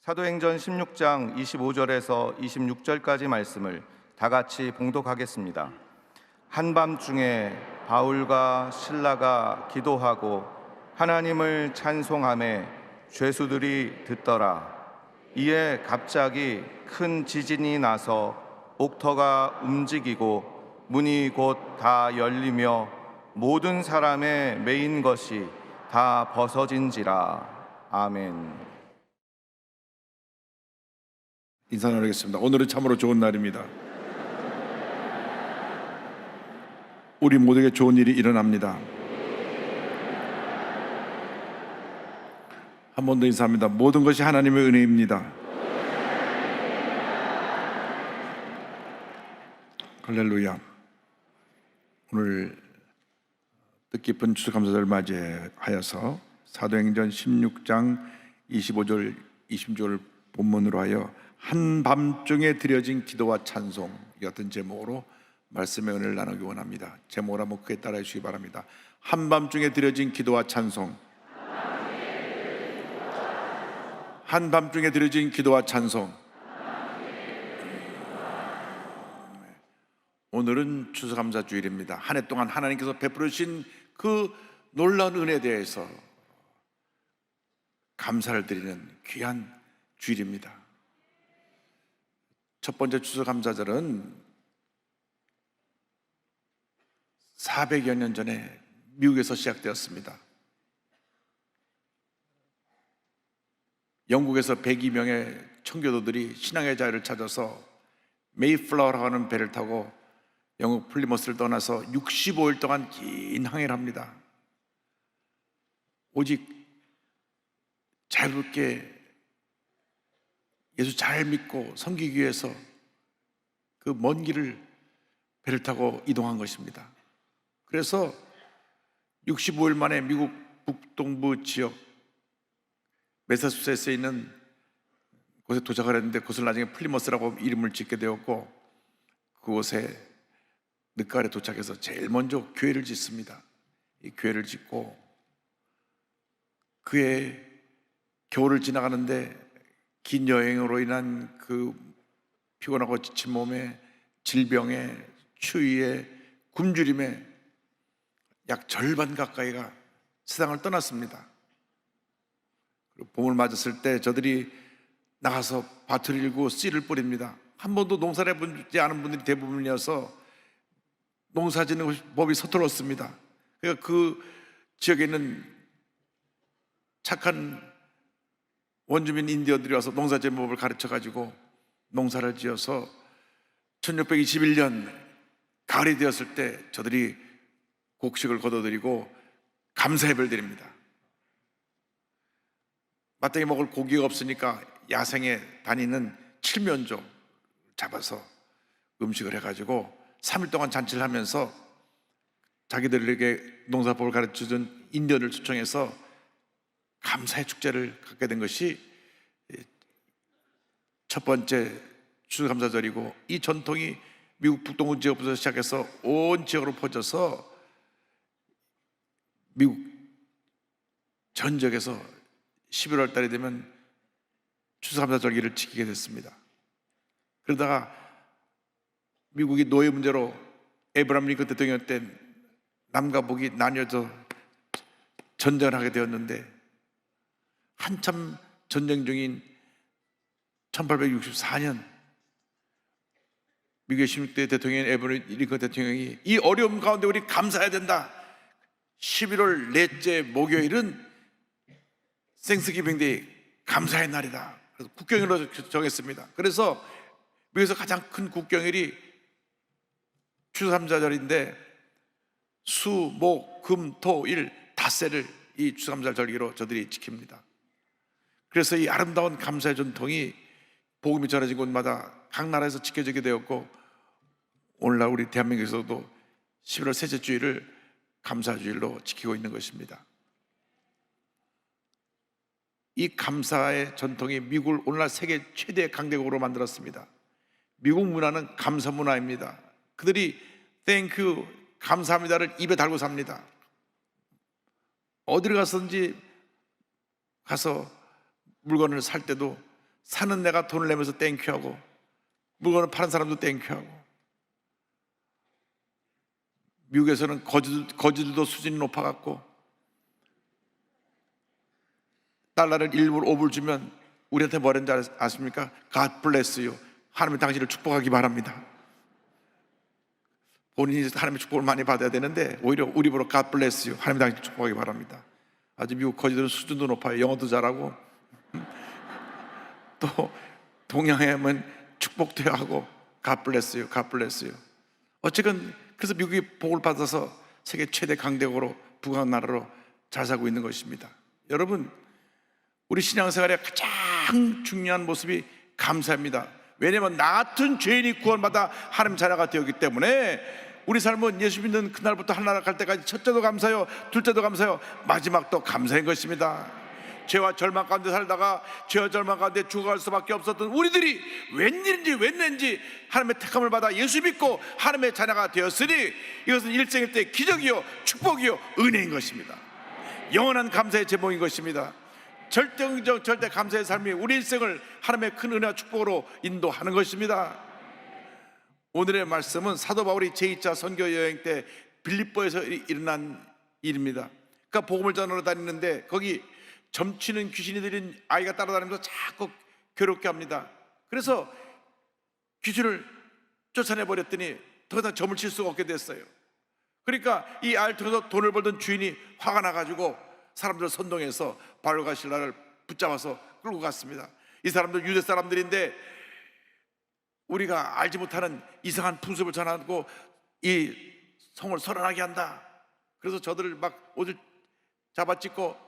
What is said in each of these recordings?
사도행전 16장 25절에서 26절까지 말씀을 다 같이 봉독하겠습니다. 한밤중에 바울과 실라가 기도하고 하나님을 찬송하며 죄수들이 듣더라. 이에 갑자기 큰 지진이 나서 옥터가 움직이고 문이 곧 다 열리며 모든 사람의 매인 것이 다 벗어진지라. 아멘. 인사 나누겠습니다. 오늘은 참으로 좋은 날입니다. 우리 모두에게 좋은 일이 일어납니다. 한 번 더 인사합니다. 모든 것이 하나님의 은혜입니다. 할렐루야. 오늘 뜻깊은 추수감사절을 맞이하여서 사도행전 16장 25절 26절 본문으로 하여 한밤중에 드려진 기도와 찬송 같은 제목으로 말씀의 은혜를 나누기 원합니다. 제목을 한번 크게 따라해 주시기 바랍니다. 한밤중에 드려진 기도와 찬송. 한밤중에 드려진 기도와 찬송. 오늘은 추수감사주일입니다. 한 해 동안 하나님께서 베풀어 주신 그 놀라운 은혜에 대해서 감사를 드리는 귀한 주일입니다. 첫 번째 추수감사절은 400여 년 전에 미국에서 시작되었습니다. 영국에서 102명의 청교도들이 신앙의 자유를 찾아서 메이플라워라고 하는 배를 타고 영국 플리머스를 떠나서 65일 동안 긴 항해를 합니다. 오직 자유롭게 예수 잘 믿고 섬기기 위해서 그 먼 길을 배를 타고 이동한 것입니다. 그래서 65일 만에 미국 북동부 지역 매사추세츠에 있는 곳에 도착을 했는데 그것을 나중에 플리머스라고 이름을 짓게 되었고, 그곳에 늦가을에 도착해서 제일 먼저 교회를 짓습니다. 이 교회를 짓고 그의 겨울을 지나가는데 긴 여행으로 인한 그 피곤하고 지친 몸에 질병에 추위에 굶주림에 약 절반 가까이가 세상을 떠났습니다. 그리고 봄을 맞았을 때 저들이 나가서 밭을 일고 씨를 뿌립니다. 한 번도 농사를 해보지 않은 분들이 대부분이어서 농사짓는 법이 서툴었습니다. 그러니까 그 지역에 있는 착한 원주민 인디언들이 와서 농사짓는 법을 가르쳐가지고 농사를 지어서 1621년 가을이 되었을 때 저들이 곡식을 거둬들이고 감사 예배를 드립니다. 마땅히 먹을 고기가 없으니까 야생에 다니는 칠면조 잡아서 음식을 해가지고 3일 동안 잔치를 하면서 자기들에게 농사법을 가르쳐준 인디언을 초청해서 감사의 축제를 갖게 된 것이 첫 번째 추수감사절이고, 이 전통이 미국 북동부 지역부터 시작해서 온 지역으로 퍼져서 미국 전 지역에서 11월 달이 되면 추수감사절기를 지키게 됐습니다. 그러다가 미국이 노예 문제로 에브라함 링컨 대통령 때 남과 북이 나뉘어서 전쟁을 하게 되었는데, 한참 전쟁 중인 1864년 미국의 16대 대통령인 에브라함 링컨 대통령이 이 어려움 가운데 우리 감사해야 된다. 11월 넷째 목요일은 생스기빙데이, 감사의 날이다. 그래서 국경일로 정했습니다. 그래서 미국에서 가장 큰 국경일이 추수감사절인데 수, 목, 금, 토, 일 닷새를 이 추수감사절 절기로 저들이 지킵니다. 그래서 이 아름다운 감사의 전통이 복음이 전해진 곳마다 각 나라에서 지켜지게 되었고, 오늘날 우리 대한민국에서도 11월 셋째 주일을 감사주일로 지키고 있는 것입니다. 이 감사의 전통이 미국을 오늘날 세계 최대 강대국으로 만들었습니다. 미국 문화는 감사 문화입니다. 그들이 Thank you, 감사합니다를 입에 달고 삽니다. 어디를 가서든지 가서 물건을 살 때도 사는 내가 돈을 내면서 땡큐하고, 물건을 파는 사람도 땡큐하고. 미국에서는 거지들도 수준이 높아갖고 달러를 1불 5불 주면 우리한테 뭐라는지 아십니까? God bless you. 하나님이 당신을 축복하기 바랍니다. 본인이 하나님의 축복을 많이 받아야 되는데 오히려 우리 보러 God bless you. 하나님이 당신을 축복하기 바랍니다. 아주 미국 거지들은 수준도 높아요. 영어도 잘하고 또 동양에는 축복도 해야 하고 God bless you, God bless you. 어쨌든 그래서 미국이 복을 받아서 세계 최대 강대국으로 부강한 나라로 잘 살고 있는 것입니다. 여러분, 우리 신앙생활의 가장 중요한 모습이 감사입니다. 왜냐하면 나 같은 죄인이 구원받아 하나님 자녀가 되었기 때문에 우리 삶은 예수 믿는 그날부터 하나님 갈 때까지 첫째도 감사요, 둘째도 감사요, 마지막도 감사인 것입니다. 죄와 절망 가운데 살다가 죄와 절망 가운데 죽어갈 수밖에 없었던 우리들이 웬일인지 하나님의 택함을 받아 예수 믿고 하나님의 자녀가 되었으니 이것은 일생일 때 기적이요 축복이요 은혜인 것입니다. 영원한 감사의 제목인 것입니다. 절대 감사의 삶이 우리 일생을 하나님의 큰 은혜와 축복으로 인도하는 것입니다. 오늘의 말씀은 사도 바울이 제2차 선교 여행 때 빌립보에서 일어난 일입니다. 그러니까 복음을 전하러 다니는데 거기 점치는 귀신이 들린 아이가 따라다니면서 자꾸 괴롭게 합니다. 그래서 귀신을 쫓아내버렸더니 더 이상 점을 칠 수가 없게 됐어요. 그러니까 이 아이를 통해서 돈을 벌던 주인이 화가 나가지고 사람들을 선동해서 바울과 실라를 붙잡아서 끌고 갔습니다. 이 사람들 유대 사람들인데 우리가 알지 못하는 이상한 풍습을 전하고 이 성을 설안하게 한다. 그래서 저들을 막 옷을 잡아찢고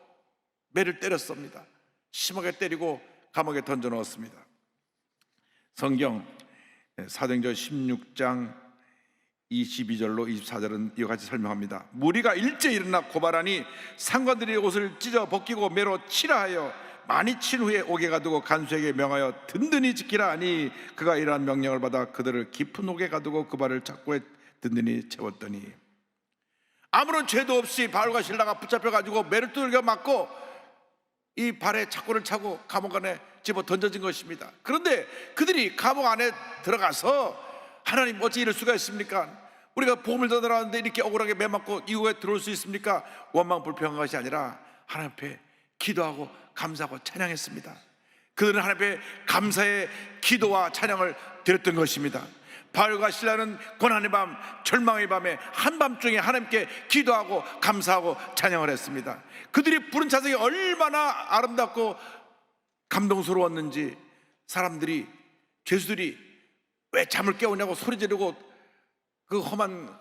매를 때렸습니다. 심하게 때리고 감옥에 던져 넣었습니다. 성경 사도행전 16장 22절로 24절은 이와 같이 설명합니다. 무리가 일제히 일어나 고발하니 상관들이 옷을 찢어 벗기고 매로 치라 하여 많이 친 후에 옥에 가두고 간수에게 명하여 든든히 지키라 하니 그가 이러한 명령을 받아 그들을 깊은 옥에 가두고 그 발을 착고에 든든히 채웠더니 아무런 죄도 없이 바울과 실라가 붙잡혀가지고 매를 두들겨 맞고 이 발에 착고를 차고 감옥 안에 집어 던져진 것입니다. 그런데 그들이 감옥 안에 들어가서 하나님 어찌 이럴 수가 있습니까? 우리가 복음을 전하는데 이렇게 억울하게 매맞고 이후에 들어올 수 있습니까? 원망 불평한 것이 아니라 하나님 앞에 기도하고 감사하고 찬양했습니다. 그들은 하나님 앞에 감사의 기도와 찬양을 드렸던 것입니다. 바울과 실라는 고난의 밤, 절망의 밤에 한밤중에 하나님께 기도하고 감사하고 찬양을 했습니다. 그들이 부른 찬송이 얼마나 아름답고 감동스러웠는지 사람들이, 죄수들이 왜 잠을 깨우냐고 소리 지르고 그 험한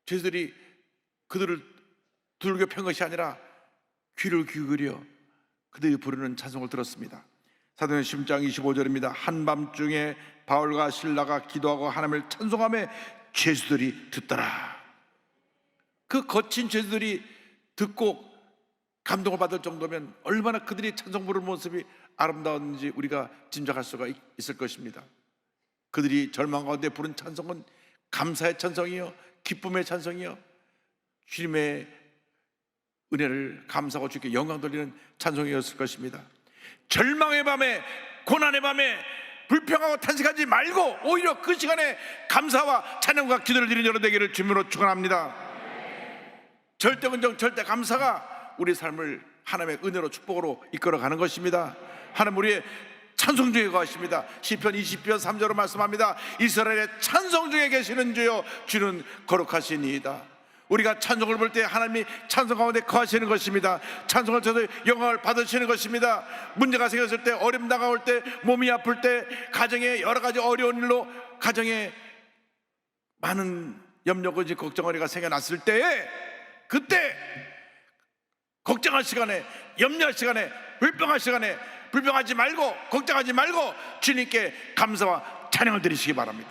죄수들이 그들을 두들겨 편 것이 아니라 귀를 기울여 그들이 부르는 찬송을 들었습니다. 사도행전 10장 25절입니다. 한밤중에 바울과 실라가 기도하고 하나님을 찬송하며 죄수들이 듣더라. 그 거친 죄수들이 듣고 감동을 받을 정도면 얼마나 그들이 찬송 부르는 모습이 아름다웠는지 우리가 짐작할 수가 있을 것입니다. 그들이 절망 가운데 부른 찬송은 감사의 찬송이요, 기쁨의 찬송이요, 주님의 은혜를 감사하고 주께 영광 돌리는 찬송이었을 것입니다. 절망의 밤에, 고난의 밤에 불평하고 탄식하지 말고 오히려 그 시간에 감사와 찬양과 기도를 드리는 여러분 되기를 주님으로 축원합니다. 절대 긍정, 절대 감사가 우리 삶을 하나님의 은혜로 축복으로 이끌어가는 것입니다. 하나님 우리의 찬송 중에 거하십니다. 시편 20편 3절로 말씀합니다. 이스라엘의 찬송 중에 계시는 주여 주는 거룩하시니이다. 우리가 찬송을 볼 때 하나님이 찬송 가운데 거하시는 것입니다. 찬송을 쳐서 영광을 받으시는 것입니다. 문제가 생겼을 때, 어려움 다가올 때, 몸이 아플 때, 가정에 여러 가지 어려운 일로 가정에 많은 염려, 고지, 걱정거리가 생겨났을 때에 그때 걱정할 시간에, 염려할 시간에, 불평할 시간에 불평하지 말고 걱정하지 말고 주님께 감사와 찬양을 드리시기 바랍니다.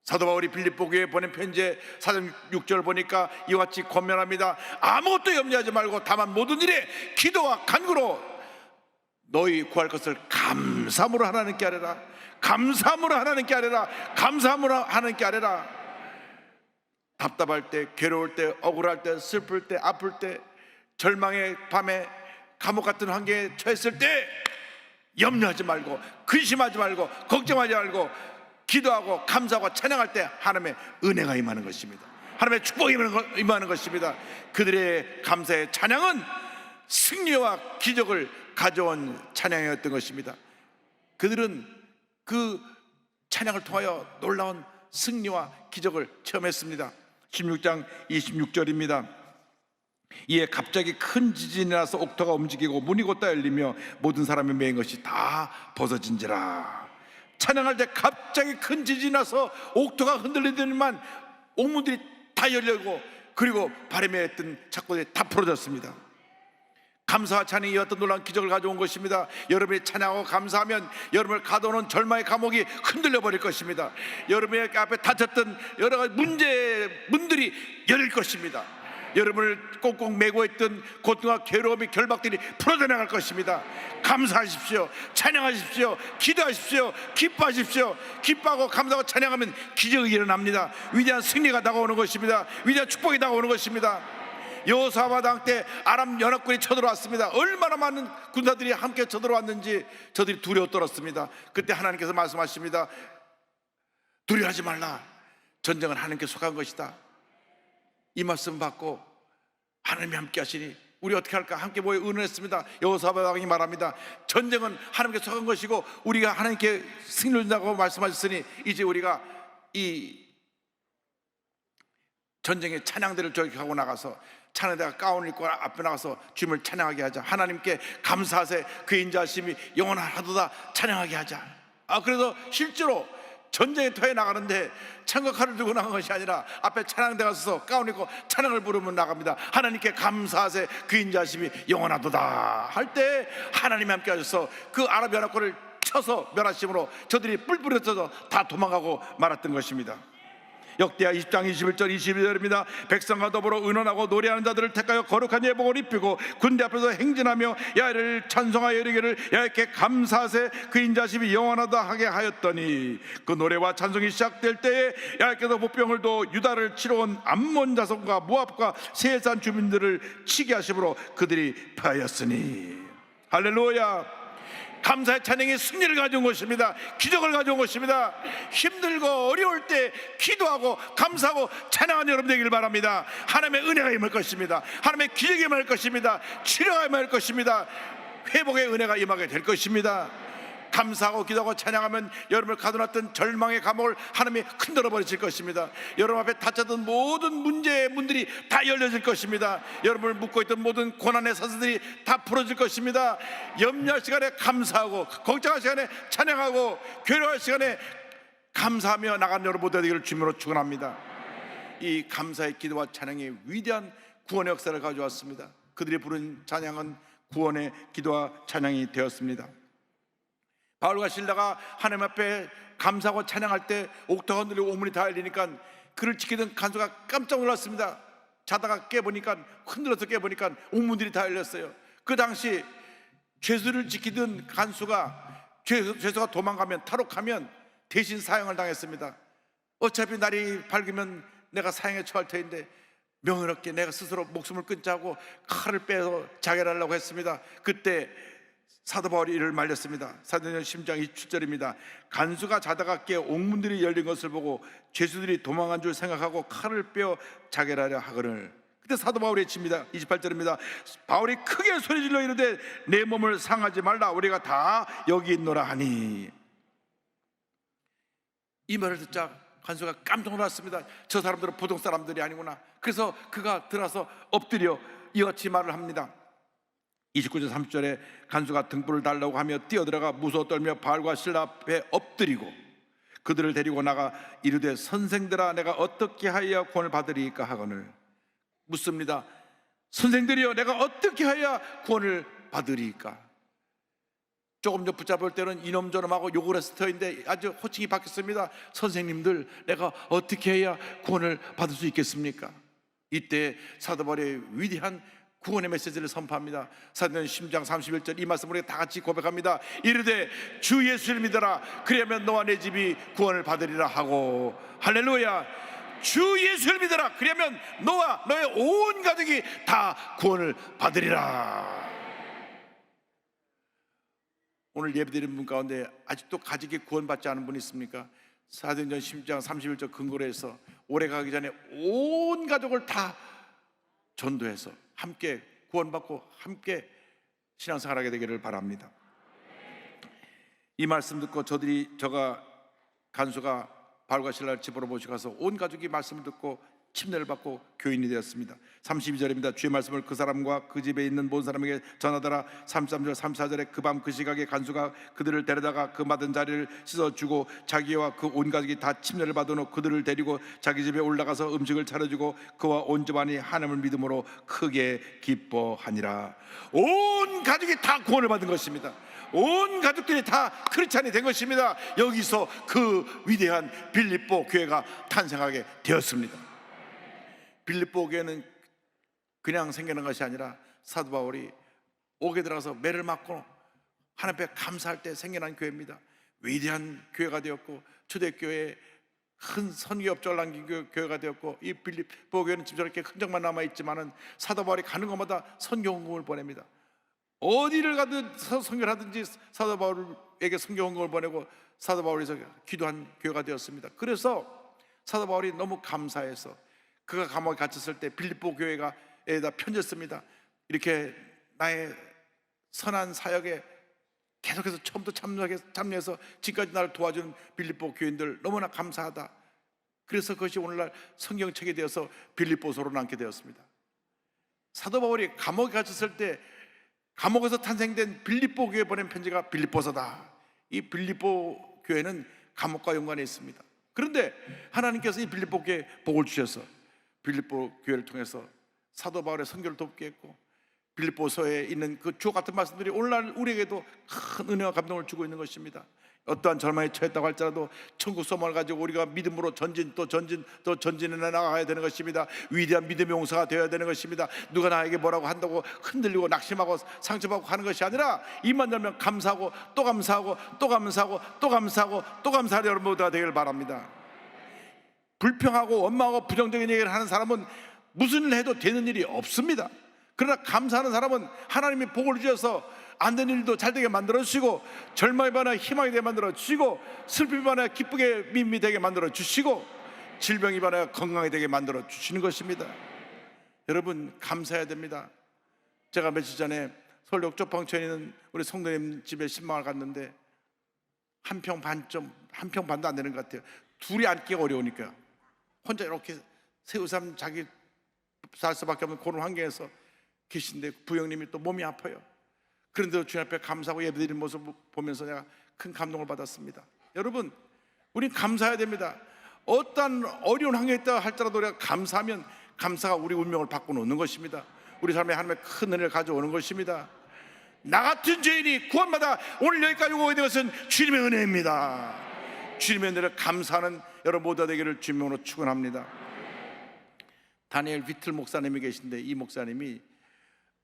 사도 바울이 빌립보 교회에 보낸 편지에 4장 6절 보니까 이와 같이 권면합니다. 아무것도 염려하지 말고 다만 모든 일에 기도와 간구로 너희 구할 것을 감사함으로 하나님께 아뢰라. 감사함으로 하나님께 아뢰라. 감사함으로 하나님께 아뢰라. 답답할 때, 괴로울 때, 억울할 때, 슬플 때, 아플 때, 절망의 밤에 감옥 같은 환경에 처했을 때 염려하지 말고 근심하지 말고 걱정하지 말고 기도하고 감사하고 찬양할 때 하나님의 은혜가 임하는 것입니다. 하나님의 축복이 임하는 것입니다. 그들의 감사의 찬양은 승리와 기적을 가져온 찬양이었던 것입니다. 그들은 그 찬양을 통하여 놀라운 승리와 기적을 체험했습니다. 16장 26절입니다. 이에 갑자기 큰 지진이 나서 옥토가 움직이고 문이 곧다 열리며 모든 사람이 매인 것이 다 벗어진지라. 찬양할 때 갑자기 큰 지진이 나서 옥토가 흔들리더니만 옥문들이 다 열리고 그리고 발에 매였던 착고들이 다 풀어졌습니다. 감사와 찬양이 어떤 놀라운 기적을 가져온 것입니다. 여러분이 찬양하고 감사하면 여러분을 가둬놓은 절망의 감옥이 흔들려 버릴 것입니다. 여러분의 앞에 닫혔던 여러 가지 문들이 열릴 것입니다. 여러분을 꽁꽁 메고 있던 고통과 괴로움의 결박들이 풀어져 나갈 것입니다. 감사하십시오. 찬양하십시오. 기도하십시오. 기뻐하십시오. 기뻐하고 감사하고 찬양하면 기적이 일어납니다. 위대한 승리가 다가오는 것입니다. 위대한 축복이 다가오는 것입니다. 여호사밧 왕 때 아람 연합군이 쳐들어왔습니다. 얼마나 많은 군사들이 함께 쳐들어왔는지 저들이 두려워 떨었습니다. 그때 하나님께서 말씀하십니다. 두려워하지 말라. 전쟁은 하나님께 속한 것이다. 이 말씀 받고 하나님이 함께 하시니 우리 어떻게 할까? 함께 모여 의논했습니다. 여호사밧 왕이 말합니다. 전쟁은 하나님께 속한 것이고 우리가 하나님께 승리를 준다고 말씀하셨으니 이제 우리가 이 전쟁의 찬양들을 저격하고 나가서 찬양대가 가운을 입고 앞에 나가서 주님을 찬양하게 하자. 하나님께 감사하세. 그 인자하심이 영원하도다. 찬양하게 하자. 그래서 실제로 전쟁의 터에 나가는데 창각칼을 들고 나간 것이 아니라 앞에 찬양대가 서서 가운 입고 찬양을 부르면 나갑니다. 하나님께 감사하세. 그 인자하심이 영원하도다 할 때 하나님이 함께 하셔서 그 아랍 연합군을 쳐서 멸하심으로 저들이 뿔뿔이 흩어져 다 도망가고 말았던 것입니다. 역대하 20장 21절 22절입니다. 백성과 더불어 의논하고 노래하는 자들을 택하여 거룩한 예복을 입히고 군대 앞에서 행진하며 야훼를 찬송하여 이르기를 야훼께 감사하세. 그 인자심이 영원하다 하게 하였더니 그 노래와 찬송이 시작될 때에 야훼께서 보병을 둬 유다를 치러 온 암몬 자손과 모압과 세산 주민들을 치게 하심으로 그들이 패하였으니. 할렐루야. 감사의 찬양이 승리를 가져온 것입니다. 기적을 가져온 것입니다. 힘들고 어려울 때 기도하고 감사하고 찬양하는 여러분 되기를 바랍니다. 하나님의 은혜가 임할 것입니다. 하나님의 기적이 임할 것입니다. 치료가 임할 것입니다. 회복의 은혜가 임하게 될 것입니다. 감사하고 기도하고 찬양하면 여러분을 가둬놨던 절망의 감옥을 하나님이 흔들어 버리실 것입니다. 여러분 앞에 닫혔던 모든 문제의 문들이 다 열려질 것입니다. 여러분을 묶고 있던 모든 고난의 사슬들이 다 풀어질 것입니다. 염려할 시간에 감사하고 걱정할 시간에 찬양하고 괴로워할 시간에 감사하며 나가는 여러분 모두 되기를 주님으로 축원합니다. 이 감사의 기도와 찬양이 위대한 구원의 역사를 가져왔습니다. 그들이 부른 찬양은 구원의 기도와 찬양이 되었습니다. 바울과 실라가 하나님 앞에 감사하고 찬양할 때 옥토가 흔들리고 오문이 다 열리니까 그를 지키던 간수가 깜짝 놀랐습니다. 자다가 깨보니까 흔들어서 깨보니까 옥문들이 다 열렸어요. 그 당시 죄수를 지키던 간수가 죄수가 도망가면 탈옥하면 대신 사형을 당했습니다. 어차피 날이 밝으면 내가 사형에 처할 터인데 명예롭게 내가 스스로 목숨을 끊자고 칼을 빼서 자결하려고 했습니다. 그때 사도 바울이 이를 말렸습니다. 사도행전 10장 27절입니다. 간수가 자다가 깨어 옥문들이 열린 것을 보고 죄수들이 도망간 줄 생각하고 칼을 빼어 자결하려 하거늘. 그때 사도 바울이 칩니다. 28절입니다. 바울이 크게 소리질러 이르되 내 몸을 상하지 말라. 우리가 다 여기 있노라 하니. 이 말을 듣자 간수가 깜짝 놀랐습니다. 저 사람들은 보통 사람들이 아니구나. 그래서 그가 들어서 엎드려 이같이 말을 합니다. 29절 30절에 간수가 등불을 달라고 하며 뛰어들어가 무서워 떨며 바울과 실라 앞에 엎드리고 그들을 데리고 나가 이르되 선생들아 내가 어떻게 하여야 구원을 받으리까 하거늘. 묻습니다. 선생들이여 내가 어떻게 하여야 구원을 받으리까. 조금 더 붙잡을 때는 이놈저놈하고 욕을 했을 터인데 아주 호칭이 바뀌었습니다. 선생님들 내가 어떻게 해야 구원을 받을 수 있겠습니까? 이때 사도 바울의 위대한 구원의 메시지를 선포합니다. 사도행전 10장 31절 이 말씀을 우리가 다 같이 고백합니다. 이르되 주 예수를 믿어라. 그리하면 너와 내 집이 구원을 받으리라 하고. 할렐루야. 주 예수를 믿어라. 그리하면 너와 너의 온 가족이 다 구원을 받으리라. 오늘 예배드린 분 가운데 아직도 가족이 구원받지 않은 분 있습니까? 사도행전 10장 31절 근거로 해서 올해 가기 전에 온 가족을 다 전도해서 함께 구원받고 함께 신앙생활하게 되기를 바랍니다. 이 말씀 듣고 저가 간수가 바울과 실라를 집으로 모시고 가서 온 가족이 말씀을 듣고 침례를 받고 교인이 되었습니다. 32절입니다. 주의 말씀을 그 사람과 그 집에 있는 모든 사람에게 전하더라. 33절 34절에 그 밤 그 시각에 간수가 그들을 데려다가 그 맡은 자리를 씻어주고 자기와 그 온 가족이 다 침례를 받은 후 그들을 데리고 자기 집에 올라가서 음식을 차려주고 그와 온 집안이 하나님을 믿음으로 크게 기뻐하니라. 온 가족이 다 구원을 받은 것입니다. 온 가족들이 다 크리스찬이 된 것입니다. 여기서 그 위대한 빌립보 교회가 탄생하게 되었습니다. 빌립보 교회는 그냥 생기는 것이 아니라 사도 바울이 옥에 들어가서 매를 맞고 하나님 앞에 감사할 때 생겨난 교회입니다. 위대한 교회가 되었고 초대교회에 큰 선교업적을 남긴 교회가 되었고, 이 빌립보 교회는 지금 저렇게 흔적만 남아있지만은 사도 바울이 가는 곳마다 선교헌금을 보냅니다. 어디를 가든 선교를 하든지 사도 바울에게 선교헌금을 보내고 사도 바울에서 기도한 교회가 되었습니다. 그래서 사도 바울이 너무 감사해서 그가 감옥에 갇혔을 때 빌립보 교회에다 편지를 씁니다. 이렇게 나의 선한 사역에 계속해서 처음부터 참여해서 지금까지 나를 도와주는 빌립보 교인들 너무나 감사하다. 그래서 그것이 오늘날 성경책이 되어서 빌립보서로 남게 되었습니다. 사도 바울이 감옥에 갇혔을 때 감옥에서 탄생된 빌립보 교회에 보낸 편지가 빌립보서다. 이 빌립보 교회는 감옥과 연관해 있습니다. 그런데 하나님께서 이 빌립보 교회에 복을 주셔서 빌립보 교회를 통해서 사도 바울의 선교를 돕게 했고, 빌립보서에 있는 그 주옥 같은 말씀들이 오늘날 우리에게도 큰 은혜와 감동을 주고 있는 것입니다. 어떠한 절망에 처했다고 할지라도 천국 소망을 가지고 우리가 믿음으로 전진해 나가야 되는 것입니다. 위대한 믿음의 용사가 되어야 되는 것입니다. 누가 나에게 뭐라고 한다고 흔들리고 낙심하고 상처받고 하는 것이 아니라 입만 열면 감사하고 또 감사하고 또 감사하고 또 감사하고 또 감사하는 여러분 모두가 되기를 바랍니다. 불평하고 원망하고 부정적인 얘기를 하는 사람은 무슨 일 해도 되는 일이 없습니다. 그러나 감사하는 사람은 하나님이 복을 주셔서 안 되는 일도 잘 되게 만들어 주시고, 절망이 반해 희망이 되게 만들어 주시고, 슬픔이 반해 기쁘게 미미 되게 만들어 주시고, 질병이 반해 건강이 되게 만들어 주시는 것입니다. 여러분 감사해야 됩니다. 제가 며칠 전에 서울 역조방천에 있는 우리 성도님 집에 신방을 갔는데 한 평 반도 안 되는 것 같아요. 둘이 앉기가 어려우니까 혼자 이렇게 새우삼 자기 살 수밖에 없는 그런 환경에서 계신데 부형님이 또 몸이 아파요. 그런데도 주님 앞에 감사하고 예배드리는 모습 보면서 내가 큰 감동을 받았습니다. 여러분, 우린 감사해야 됩니다. 어떤 어려운 환경에 있다 할지라도 우리가 감사하면 감사가 우리 운명을 바꿔놓는 것입니다. 우리 삶에 하나님의 큰 은혜를 가져오는 것입니다. 나 같은 죄인이 구원받아 오늘 여기까지 오게 된 것은 주님의 은혜입니다. 주님의 은혜를 감사하는 여러분 모두가 되기를 주님으로 축원합니다. 다니엘 비틀 목사님이 계신데, 이 목사님이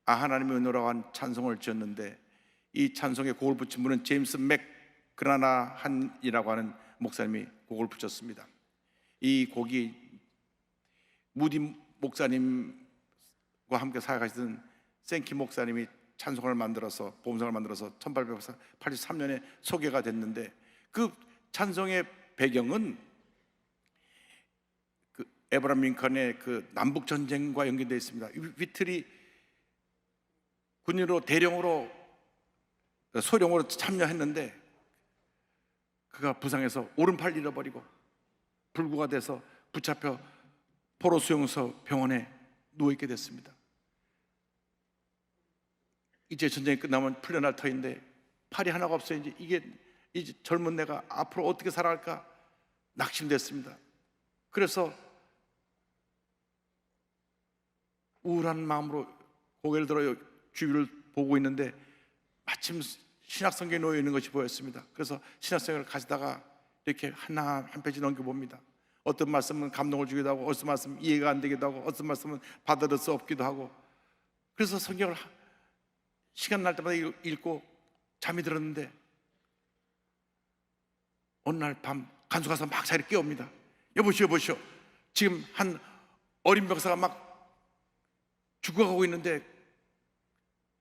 하나님의 은혜라고 한 찬송을 지었는데, 이 찬송에 곡을 붙인 분은 제임스 맥그라나한이라고 하는 목사님이 곡을 붙였습니다. 이 곡이 무디 목사님과 함께 사역하시던 생키 목사님이 찬송을 만들어서 보험성을 만들어서 1883년에 소개가 됐는데, 그 찬송의 배경은 그 에브라임 링컨의 그 남북 전쟁과 연결되어 있습니다. 위틀이 군인으로 대령으로 소령으로 참여했는데 그가 부상해서 오른팔 잃어버리고 불구가 돼서 붙잡혀 포로 수용소 병원에 누워있게 됐습니다. 이제 전쟁이 끝나면 풀려날 터인데 팔이 하나가 없어요. 이제 젊은 내가 앞으로 어떻게 살아갈까 낙심됐습니다. 그래서 우울한 마음으로 고개를 들어 주위를 보고 있는데 마침 신약성경에 놓여 있는 것이 보였습니다. 그래서 신약성경을 가지다가 이렇게 하나 한 페이지 넘겨봅니다. 어떤 말씀은 감동을 주기도 하고, 어떤 말씀은 이해가 안 되기도 하고, 어떤 말씀은 받아들일 수 없기도 하고, 그래서 성경을 시간 날 때마다 읽고 잠이 들었는데 어느 날 밤 간수 가서 막 자리를 깨웁니다. 여보시오 지금 한 어린 병사가 막 죽어가고 있는데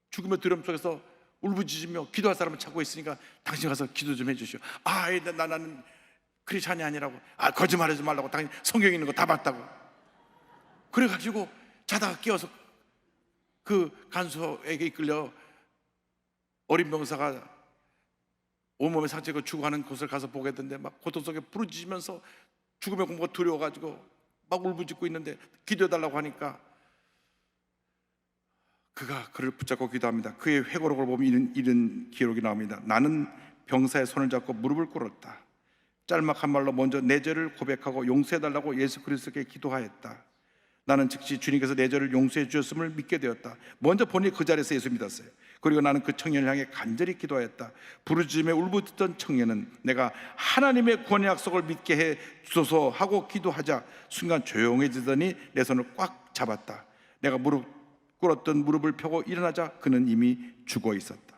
죽음의 두려움 속에서 울부짖으며 기도할 사람을 찾고 있으니까 당신 가서 기도 좀 해주시오. 나는 크리스찬이 아니라고. 거짓말하지 말라고. 당신 성경에 있는 거 다 봤다고. 그래가지고 자다가 깨어서 그 간수에게 이끌려 어린 병사가 온몸에 상처가 죽어가는 곳을 가서 보게 됐는데 막 고통 속에 부르짖으면서 죽음의 공포가 두려워가지고 막 울부짖고 있는데 기도해달라고 하니까 그가 그를 붙잡고 기도합니다. 그의 회고록을 보면 이런 기록이 나옵니다. 나는 병사의 손을 잡고 무릎을 꿇었다. 짤막한 말로 먼저 내 죄를 고백하고 용서해달라고 예수 그리스도께 기도하였다. 나는 즉시 주님께서 내 죄를 용서해 주셨음을 믿게 되었다. 먼저 본인이 그 자리에서 예수 믿었어요. 그리고 나는 그 청년을 향해 간절히 기도하였다. 부르짖음에 울부짖던 청년은 내가 하나님의 구원의 약속을 믿게 해 주소서 하고 기도하자 순간 조용해지더니 내 손을 꽉 잡았다. 내가 꿇었던 무릎을 펴고 일어나자 그는 이미 죽어 있었다.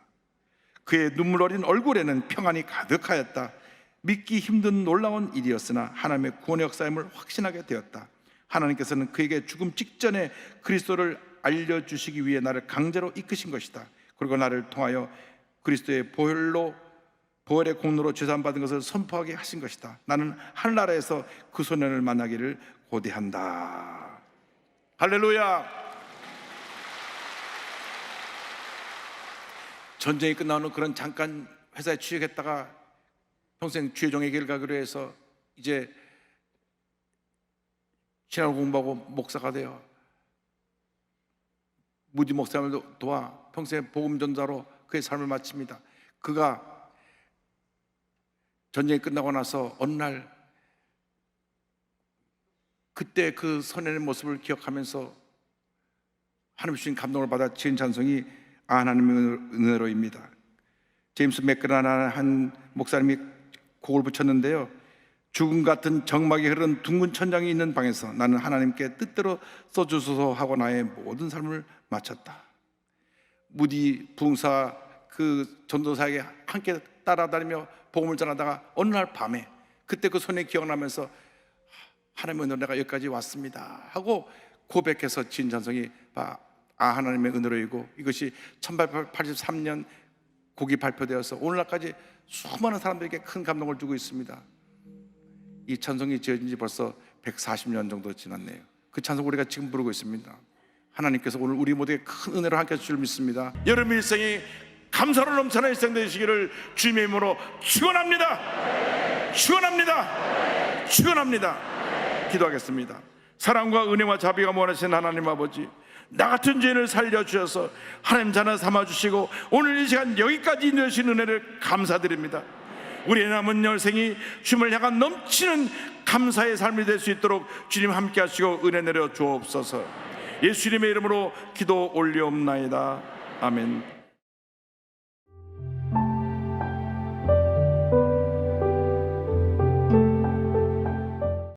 그의 눈물 어린 얼굴에는 평안이 가득하였다. 믿기 힘든 놀라운 일이었으나 하나님의 구원의 역사임을 확신하게 되었다. 하나님께서는 그에게 죽음 직전에 그리스도를 알려주시기 위해 나를 강제로 이끄신 것이다. 그리고 나를 통하여 그리스도의 보혈의 공로로 죄사함 받은 것을 선포하게 하신 것이다. 나는 하늘나라에서 그 소년을 만나기를 고대한다. 할렐루야. 전쟁이 끝나는 그런 잠깐 회사에 취직했다가 평생 주의종의 길을 가기로 해서 이제 신학을 공부하고 목사가 되어 무디 목사님을 도와 평생 복음 전자로 그의 삶을 마칩니다. 그가 전쟁이 끝나고 나서 어느 날 그때 그 선의 모습을 기억하면서 하나님 주신 감동을 받아 지은 찬송이 하나님의 은혜로입니다. 제임스 맥그라나는 한 목사님이 곡을 붙였는데요. 죽음 같은 정막이 흐르는 둥근 천장이 있는 방에서 나는 하나님께 뜻대로 써주소서 하고 나의 모든 삶을 마쳤다. 무디 부흥사 그 전도사에게 함께 따라다니며 복음을 전하다가 어느 날 밤에 그때 그 손이 기억나면서 하나님의 은혜로 내가 여기까지 왔습니다 하고 고백해서 지은 찬송이 하나님의 은혜로이고, 이것이 1883년 곡이 발표되어서 오늘날까지 수많은 사람들에게 큰 감동을 주고 있습니다. 이 찬송이 지어진 지 벌써 140년 정도 지났네요. 그 찬송 우리가 지금 부르고 있습니다. 하나님께서 오늘 우리 모두에게 큰 은혜로 함께 해줄 줄 믿습니다. 여러분 일생이 감사로 넘쳐나는 일생 되시기를 주님의 이름으로 축원합니다. 축원합니다. 축원합니다. 기도하겠습니다. 사랑과 은혜와 자비가 원하신 하나님 아버지, 나 같은 죄인을 살려주셔서 하나님 자녀 삼아주시고 오늘 이 시간 여기까지 인도하신 은혜를 감사드립니다. 우리의 남은 열생이 주님을 향한 넘치는 감사의 삶이 될 수 있도록 주님 함께 하시고 은혜 내려 주옵소서. 예수님의 이름으로 기도 올리옵나이다. 아멘.